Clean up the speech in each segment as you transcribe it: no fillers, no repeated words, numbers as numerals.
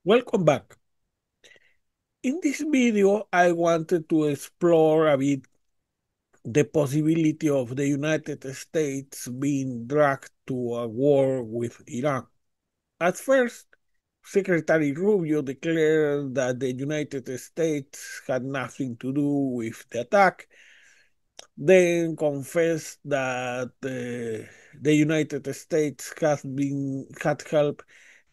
Welcome back. In this video, I wanted to explore a bit the possibility of the United States being dragged to a war with Iran. At first, Secretary Rubio declared that the United States had nothing to do with the attack, then confessed that the United States had helped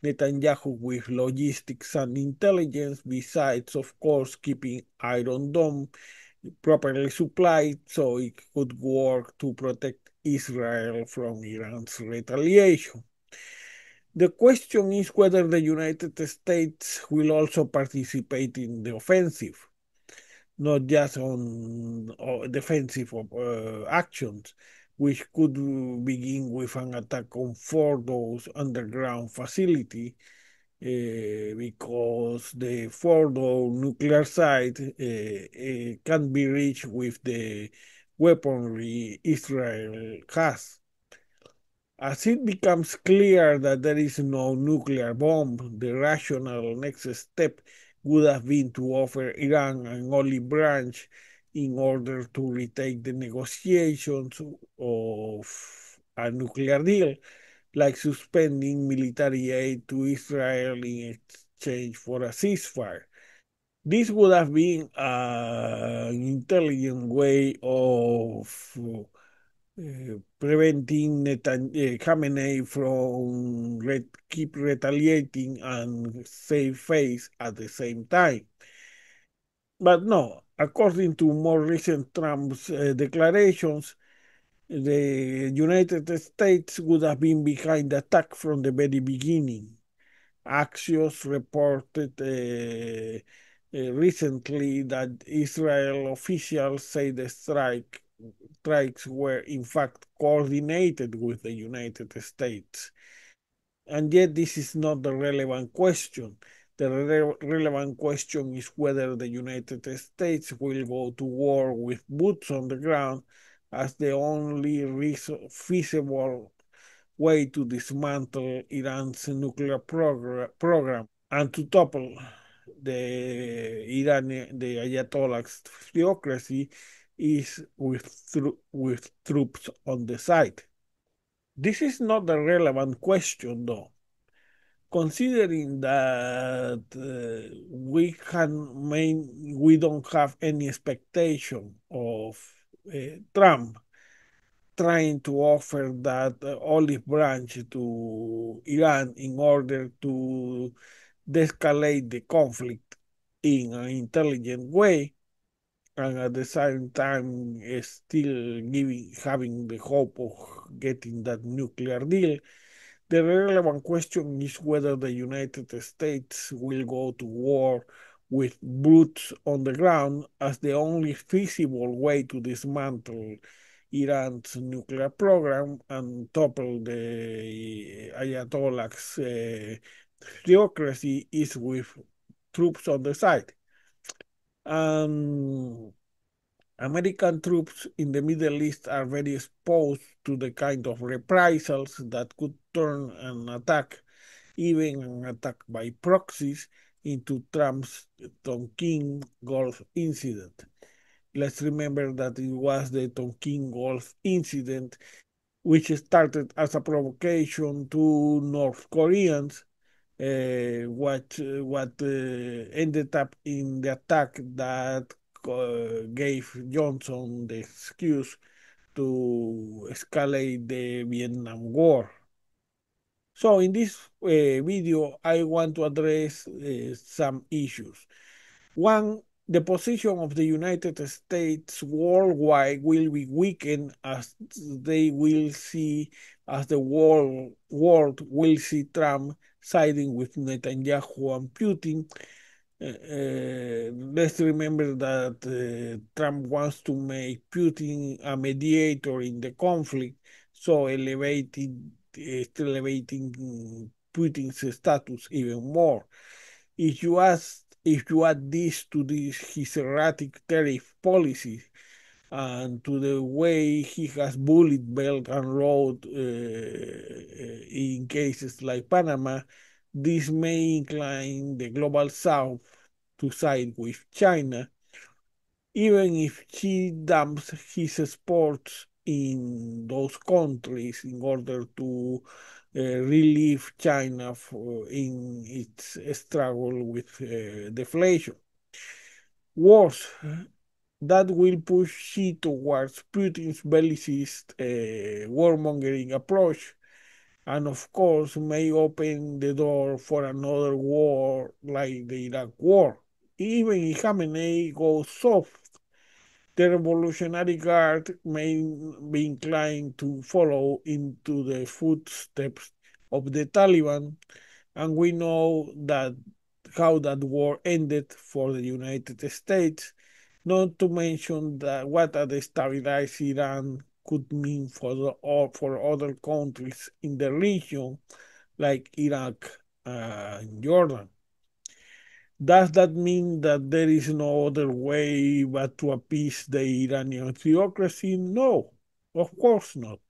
Netanyahu with logistics and intelligence, besides, of course, keeping Iron Dome properly supplied so it could work to protect Israel from Iran's retaliation. The question is whether the United States will also participate in the offensive, not just on defensive actions, which could begin with an attack on Fordo's underground facility, because the Fordo nuclear site can be reached with the weaponry Israel has. As it becomes clear that there is no nuclear bomb, the rational next step would have been to offer Iran an olive branch in order to retake the negotiations of a nuclear deal, like suspending military aid to Israel in exchange for a ceasefire. This would have been an intelligent way of preventing Khamenei from keep retaliating and save face at the same time. But no, according to more recent Trump's declarations, the United States would have been behind the attack from the very beginning. Axios reported recently that Israel officials say the strikes were in fact coordinated with the United States. And yet, this is not the relevant question. The relevant question is whether the United States will go to war with boots on the ground as the only feasible way to dismantle Iran's nuclear program and to topple the Ayatollah's theocracy is with troops on the side. This is not a relevant question, though, considering that we don't have any expectation of Trump trying to offer that olive branch to Iran in order to de-escalate the conflict in an intelligent way, and at the same time still having the hope of getting that nuclear deal. The relevant question is whether the United States will go to war with boots on the ground as the only feasible way to dismantle Iran's nuclear program and topple the Ayatollah's theocracy is with troops on the side. Um, American troops in the Middle East are very exposed to the kind of reprisals that could turn an attack, even an attack by proxies, into Trump's Tonkin Gulf incident. Let's remember that it was the Tonkin Gulf incident which started as a provocation to North Koreans, what ended up in the attack that gave Johnson the excuse to escalate the Vietnam War. So in this video, I want to address some issues. One, the position of the United States worldwide will be weakened as they will see, as the world will see Trump siding with Netanyahu and Putin. Let's remember that Trump wants to make Putin a mediator in the conflict, so elevating Putin's status even more. If you add this to his erratic tariff policy and to the way he has bullied Belt and Road in cases like Panama, This may incline the global south to side with China, even if Xi dumps his exports in those countries in order to relieve China in its struggle with deflation. Worse, that will push Xi towards Putin's bellicist warmongering approach, and of course may open the door for another war like the Iraq War. Even if Khamenei goes soft, the Revolutionary Guard may be inclined to follow into the footsteps of the Taliban, and we know that how that war ended for the United States, not to mention that what a destabilized Iran could mean for for other countries in the region like Iraq and Jordan. Does that mean that there is no other way but to appease the Iranian theocracy? No, of course not.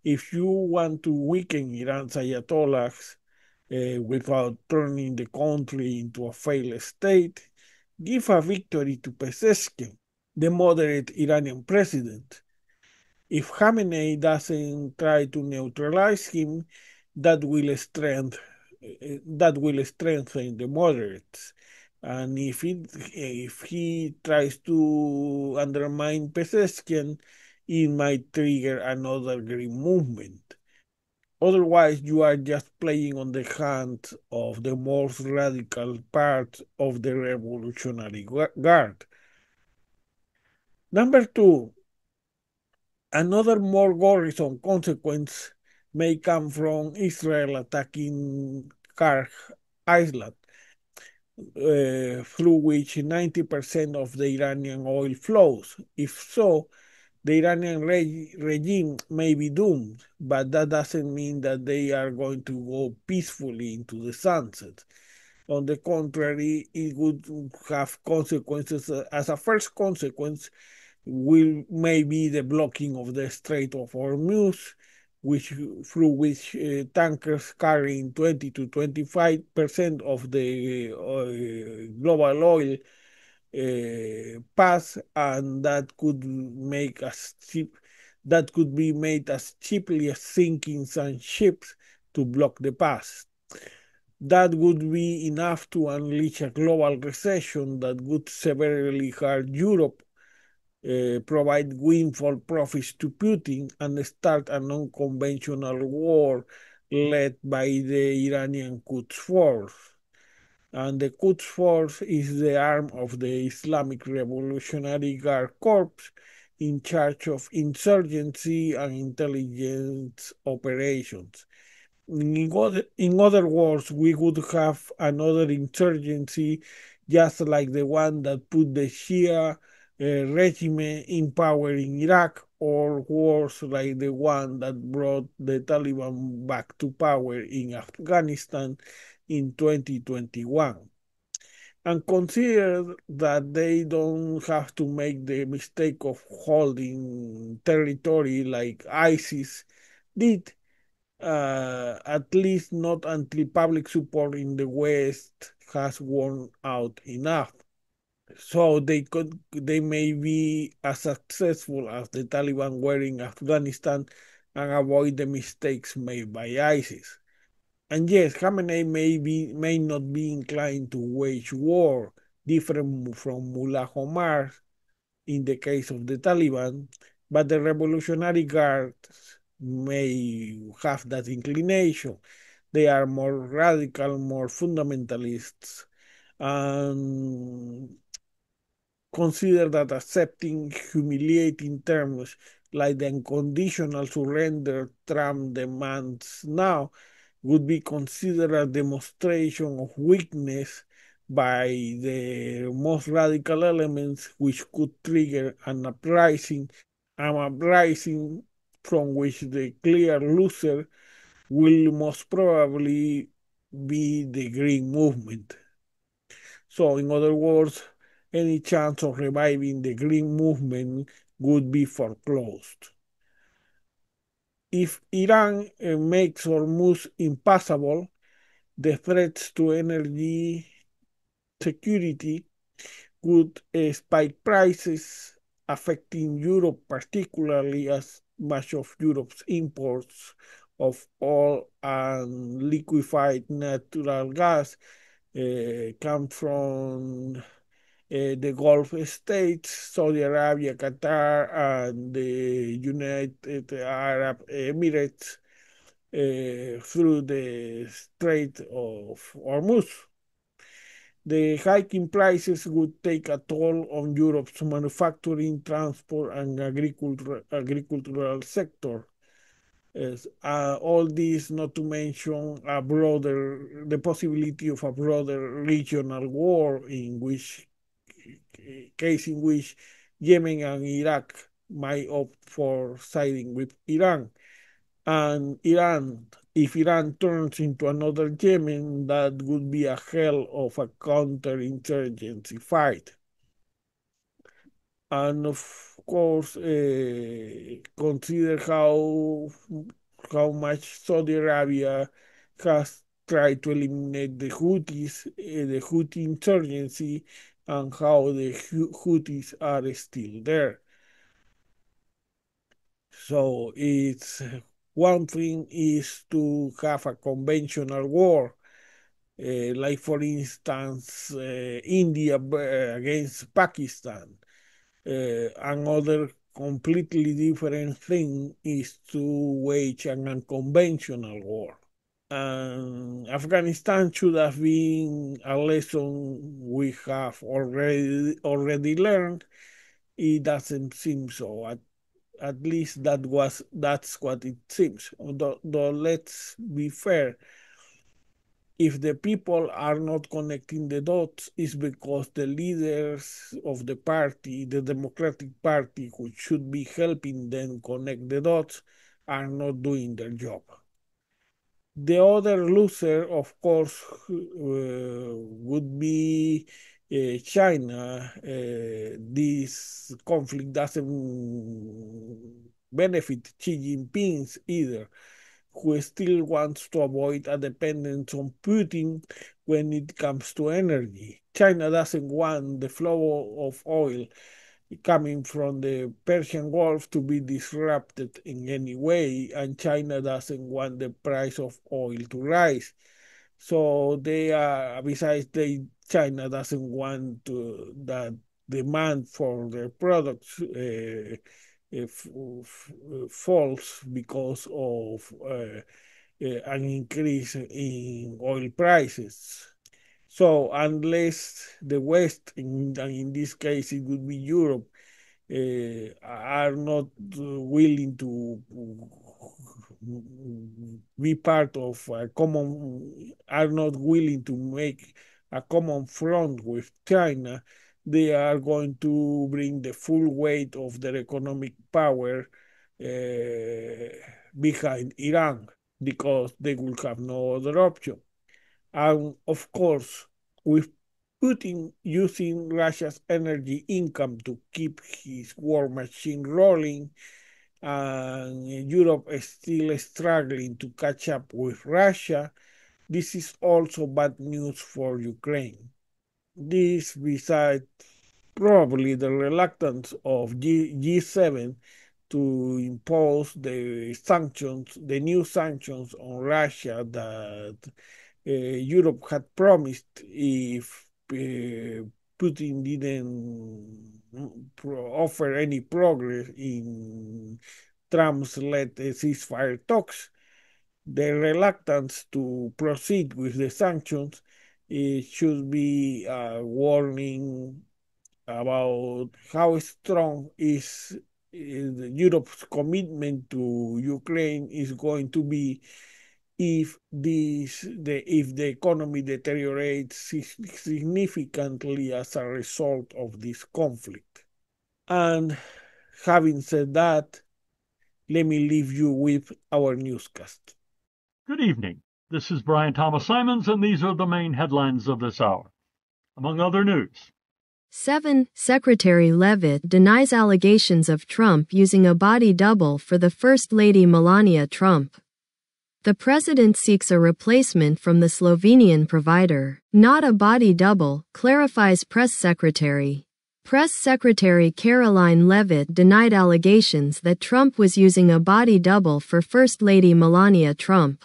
If you want to weaken Iran's ayatollahs without turning the country into a failed state, give a victory to Pezeshkian, the moderate Iranian president. If Khamenei doesn't try to neutralize him, that will strengthen the moderates. And if he tries to undermine Pezeshkian, it might trigger another green movement. Otherwise, you are just playing on the hand of the most radical part of the Revolutionary Guard. Number two, another more worrisome consequence may come from Israel attacking Kark Island, through which 90% of the Iranian oil flows. If so, the Iranian regime may be doomed, but that doesn't mean that they are going to go peacefully into the sunset. On the contrary, it would have consequences. As a first consequence, will maybe the blocking of the Strait of Hormuz, through which tankers carrying 20 to 25% of the global oil pass, and that could be made as cheaply as sinking some ships to block the pass. That would be enough to unleash a global recession that would severely hurt Europe, provide windfall profits to Putin, and start an unconventional war led by the Iranian Quds Force. And the Quds Force is the arm of the Islamic Revolutionary Guard Corps in charge of insurgency and intelligence operations. In other words, we would have another insurgency just like the one that put the Shia regime in power in Iraq, or worse, like the one that brought the Taliban back to power in Afghanistan in 2021. And consider that they don't have to make the mistake of holding territory like ISIS did, at least not until public support in the West has worn out enough. So they may be as successful as the Taliban were in Afghanistan and avoid the mistakes made by ISIS. And yes, Khamenei may not be inclined to wage war, different from Mullah Omar in the case of the Taliban, but the Revolutionary Guards may have that inclination. They are more radical, more fundamentalists, and consider that accepting humiliating terms like the unconditional surrender Trump demands now would be considered a demonstration of weakness by the most radical elements, which could trigger an uprising from which the clear loser will most probably be the Green Movement. So, in other words, any chance of reviving the Green Movement would be foreclosed. If Iran makes Hormuz impassable, The threats to energy security could spike prices, affecting Europe particularly, as much of Europe's imports of oil and liquefied natural gas come from the Gulf states, Saudi Arabia, Qatar, and the United Arab Emirates through the Strait of Hormuz. The hiking prices would take a toll on Europe's manufacturing, transport, and agricultural sector. All this, not to mention the possibility of a broader regional war, in which case in which Yemen and Iraq might opt for siding with Iran. And if Iran turns into another Yemen, that would be a hell of a counterinsurgency fight. And of course, consider how much Saudi Arabia has tried to eliminate the Houthis, the Houthi insurgency, and how the Houthis are still there. So it's one thing is to have a conventional war, like for instance, India against Pakistan. Another completely different thing is to wage an unconventional war. And Afghanistan should have been a lesson we have already learned. It doesn't seem so. At least that's what it seems. Though let's be fair, if the people are not connecting the dots, it's because the leaders of the party, the Democratic Party, which should be helping them connect the dots, are not doing their job. The other loser, of course, would be China. This conflict doesn't benefit Xi Jinping either, who still wants to avoid a dependence on Putin when it comes to energy. China doesn't want the flow of oil coming from the Persian Gulf to be disrupted in any way, and China doesn't want the price of oil to rise. So besides, China doesn't want that demand for their products falls because of an increase in oil prices. So unless the West, and in this case it would be Europe, are not willing to be part of a are not willing to make a common front with China, they are going to bring the full weight of their economic power behind Iran, because they will have no other option. And of course, with Putin using Russia's energy income to keep his war machine rolling, and Europe is still struggling to catch up with Russia, this is also bad news for Ukraine. This, besides probably the reluctance of G7 to impose the new sanctions on Russia that Europe had promised if Putin didn't offer any progress in Trump's led ceasefire talks. The reluctance to proceed with the sanctions, it should be a warning about how strong is Europe's commitment to Ukraine is going to be if the economy deteriorates significantly as a result of this conflict. And having said that, let me leave you with our newscast. Good evening. This is Brian Thomas Simons, and these are the main headlines of this hour. Among other news. 7. Secretary Leavitt denies allegations of Trump using a body double for the First Lady Melania Trump. The president seeks a replacement from the Slovenian provider, not a body double, clarifies press secretary. Press secretary Caroline Levitt denied allegations that Trump was using a body double for First Lady Melania Trump.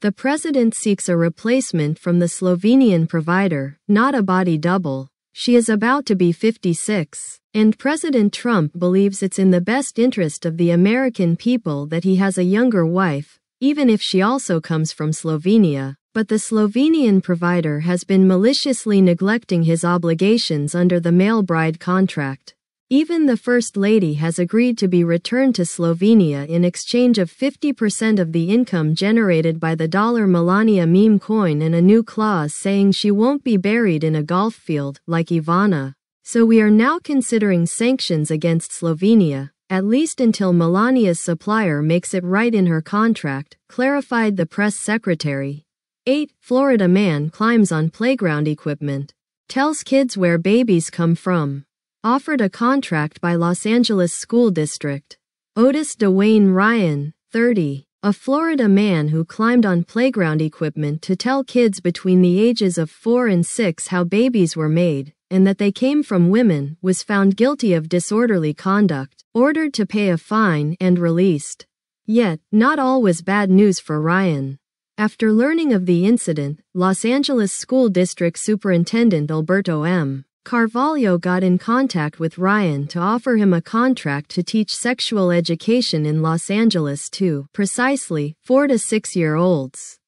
The president seeks a replacement from the Slovenian provider, not a body double. She is about to be 56, and President Trump believes it's in the best interest of the American people that he has a younger wife, even if she also comes from Slovenia. But the Slovenian provider has been maliciously neglecting his obligations under the male bride contract. Even the First Lady has agreed to be returned to Slovenia in exchange of 50% of the income generated by the dollar Melania meme coin and a new clause saying she won't be buried in a golf field like Ivana. So we are now considering sanctions against Slovenia, at least until Melania's supplier makes it right in her contract, clarified the press secretary. 8. Florida man climbs on playground equipment. Tells kids where babies come from. Offered a contract by Los Angeles School District. Otis Dwayne Ryan, 30. A Florida man who climbed on playground equipment to tell kids between the ages of 4 and 6 how babies were made, and that they came from women, was found guilty of disorderly conduct, ordered to pay a fine, and released. Yet, not all was bad news for Ryan. After learning of the incident, Los Angeles School District Superintendent Alberto M. Carvalho got in contact with Ryan to offer him a contract to teach sexual education in Los Angeles to, precisely, 4 to 6-year-olds.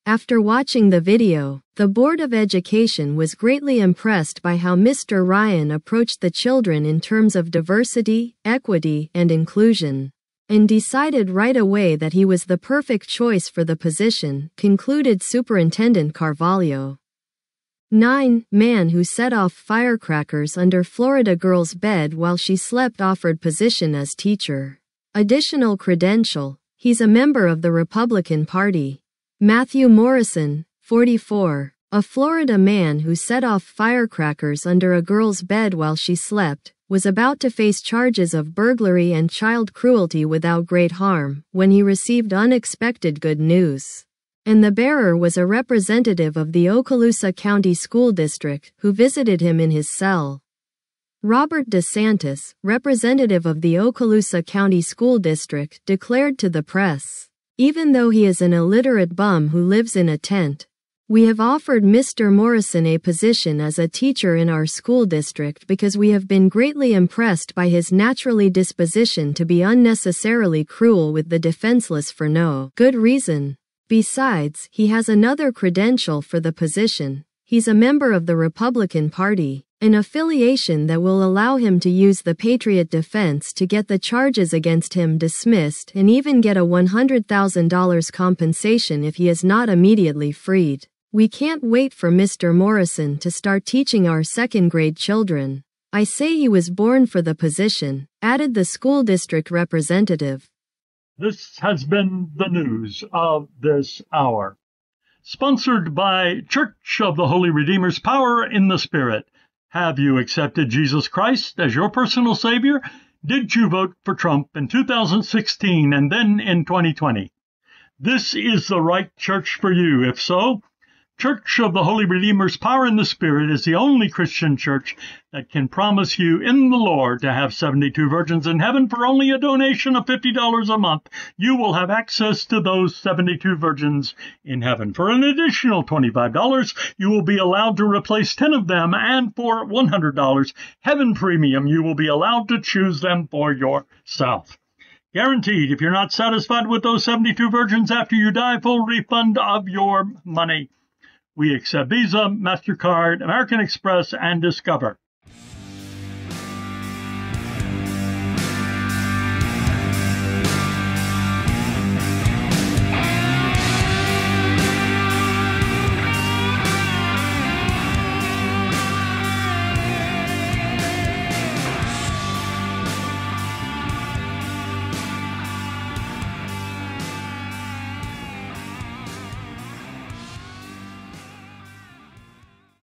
After watching the video, the Board of Education was greatly impressed by how Mr. Ryan approached the children in terms of diversity, equity, and inclusion, and decided right away that he was the perfect choice for the position, concluded Superintendent Carvalho. 9. Man who set off firecrackers under Florida girl's bed while she slept offered position as teacher. Additional credential: he's a member of the Republican Party. Matthew Morrison, 44. A Florida man who set off firecrackers under a girl's bed while she slept was about to face charges of burglary and child cruelty without great harm when he received unexpected good news. And the bearer was a representative of the Okaloosa County School District who visited him in his cell. Robert DeSantis, representative of the Okaloosa County School District, declared to the press, "Even though he is an illiterate bum who lives in a tent, we have offered Mr. Morrison a position as a teacher in our school district because we have been greatly impressed by his naturally disposition to be unnecessarily cruel with the defenseless for no good reason. Besides, he has another credential for the position. He's a member of the Republican Party, an affiliation that will allow him to use the Patriot defense to get the charges against him dismissed and even get a $100,000 compensation if he is not immediately freed. We can't wait for Mr. Morrison to start teaching our second-grade children. I say he was born for the position," added the school district representative. This has been the news of this hour. Sponsored by Church of the Holy Redeemer's Power in the Spirit. Have you accepted Jesus Christ as your personal Savior? Did you vote for Trump in 2016 and then in 2020? This is the right church for you. If so, Church of the Holy Redeemer's Power in the Spirit is the only Christian church that can promise you in the Lord to have 72 virgins in heaven for only a donation of $50 a month. You will have access to those 72 virgins in heaven. For an additional $25, you will be allowed to replace 10 of them, and for $100, Heaven Premium, you will be allowed to choose them for yourself. Guaranteed, if you're not satisfied with those 72 virgins after you die, full refund of your money. We accept Visa, MasterCard, American Express, and Discover.